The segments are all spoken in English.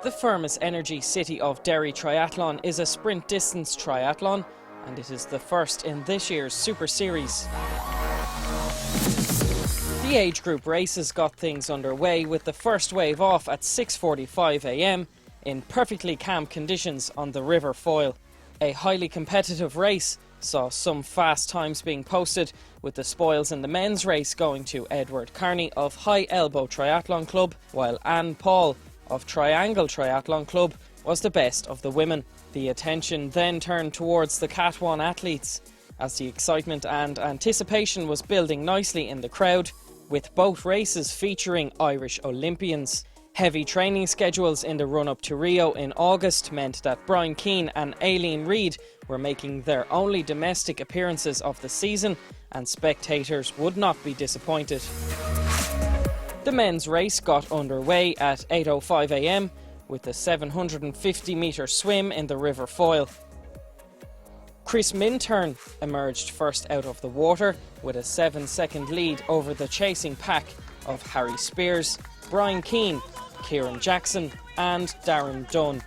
The Firmus Energy City of Derry Triathlon is a sprint distance triathlon, and it is the first in this year's Super Series. The age group races got things underway with the first wave off at 6:45 a.m. in perfectly calm conditions on the River Foyle. A highly competitive race saw some fast times being posted, with the spoils in the men's race going to Edward Carney of High Elbow Triathlon Club, while Anne Paul of Triangle Triathlon Club was the best of the women. The attention then turned towards the Cat 1 athletes, as the excitement and anticipation was building nicely in the crowd, with both races featuring Irish Olympians. Heavy training schedules in the run-up to Rio in August meant that Bryan, Keane and Aileen Reid were making their only domestic appearances of the season, and spectators would not be disappointed. The men's race got underway at 8:05 a.m. with the 750-metre swim in the River Foyle. Chris Minturn emerged first out of the water with a 7-second lead over the chasing pack of Harry Spears, Brian Keane, Kieran Jackson and Darren Dunn.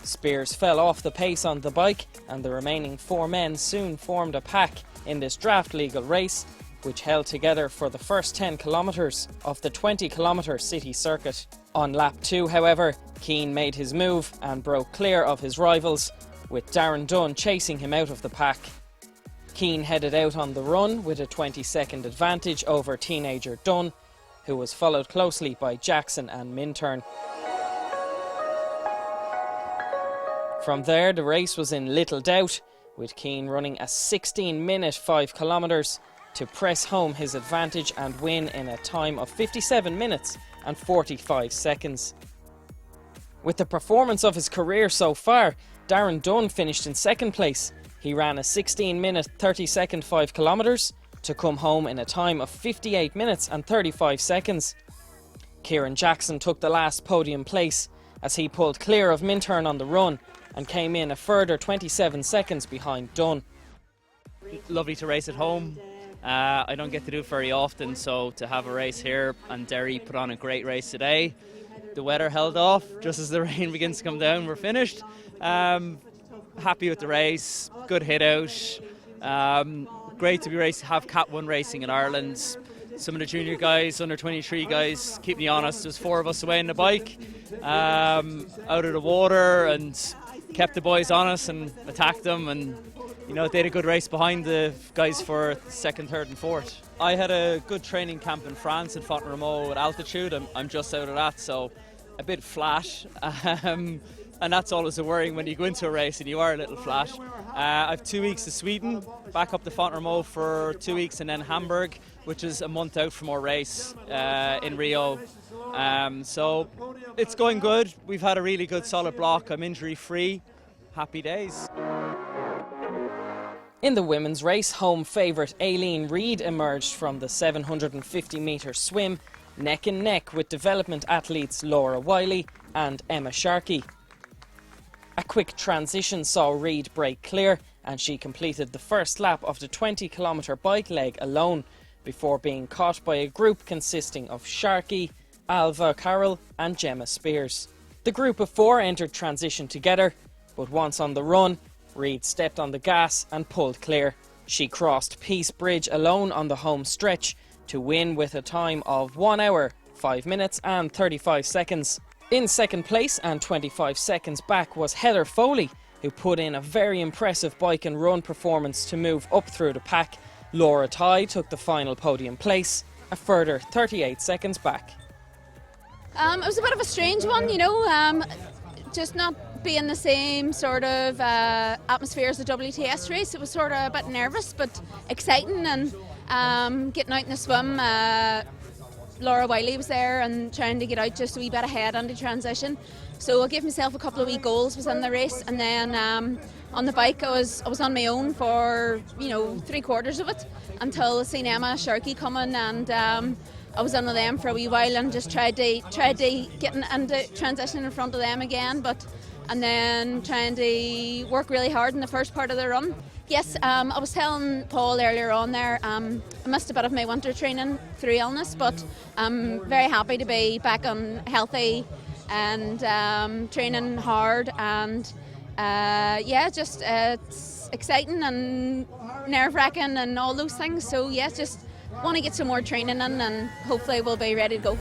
Spears fell off the pace on the bike, and the remaining four men soon formed a pack in this draft legal race, which held together for the first 10 kilometres of the 20-kilometre city circuit. On lap 2, however, Keane made his move and broke clear of his rivals, with Darren Dunn chasing him out of the pack. Keane headed out on the run with a 20-second advantage over teenager Dunn, who was followed closely by Jackson and Minturn. From there, the race was in little doubt, with Keane running a 16-minute 5 kilometres to press home his advantage and win in a time of 57 minutes and 45 seconds. With the performance of his career so far, Darren Dunn finished in second place. He ran a 16-minute 30-second 5 kilometres to come home in a time of 58 minutes and 35 seconds. Kieran Jackson took the last podium place as he pulled clear of Minturn on the run and came in a further 27 seconds behind Dunn. Lovely to race at home. I don't get to do it very often, so to have a race here, and Derry put on a great race today. The weather held off just as the rain begins to come down. We're finished. Happy with the race, good hit out. Great to be have Cat 1 racing in Ireland. Some of the junior guys, under 23 guys, keep me honest. There's 4 of us away on the bike, out of the water, and kept the boys honest and attacked them, and you know, they had a good race behind the guys for second, third and fourth. I had a good training camp in France at Font-Romeu at altitude. I'm just out of that, so a bit flat. And that's always a worrying when you go into a race and you are a little flat. I've 2 weeks to Sweden, back up to Font-Romeu for 2 weeks, and then Hamburg, which is a month out from our race in Rio. So it's going good. We've had a really good solid block. I'm injury free. Happy days. In the women's race, home favourite Aileen Reid emerged from the 750-metre swim neck and neck with development athletes Laura Wiley and Emma Sharkey. A quick transition saw Reid break clear, and she completed the first lap of the 20-kilometre bike leg alone before being caught by a group consisting of Sharkey, Alva Carroll and Gemma Spears. The group of 4 entered transition together, but once on the run, Reid stepped on the gas and pulled clear. She crossed Peace Bridge alone on the home stretch to win with a time of 1 hour, 5 minutes and 35 seconds. In second place and 25 seconds back was Heather Foley, who put in a very impressive bike and run performance to move up through the pack. Laura Tighe took the final podium place, a further 38 seconds back. It was a bit of a strange one, you know, just not being the same sort of atmosphere as the WTS race. It was sort of a bit nervous but exciting, and getting out in the swim, Laura Wiley was there and trying to get out just a wee bit ahead on the transition. So I gave myself a couple of wee goals within the race, and then on the bike I was on my own for, you know, 3/4 of it until I seen Emma Sharkey coming, and I was on with them for a wee while and just tried to get into transition in front of them again, and then trying to work really hard in the first part of the run. Yes, I was telling Paul earlier on there, I missed a bit of my winter training through illness, but I'm very happy to be back on healthy and training hard, and it's exciting and nerve-wracking and all those things. So just want to get some more training in, and hopefully we'll be ready to go.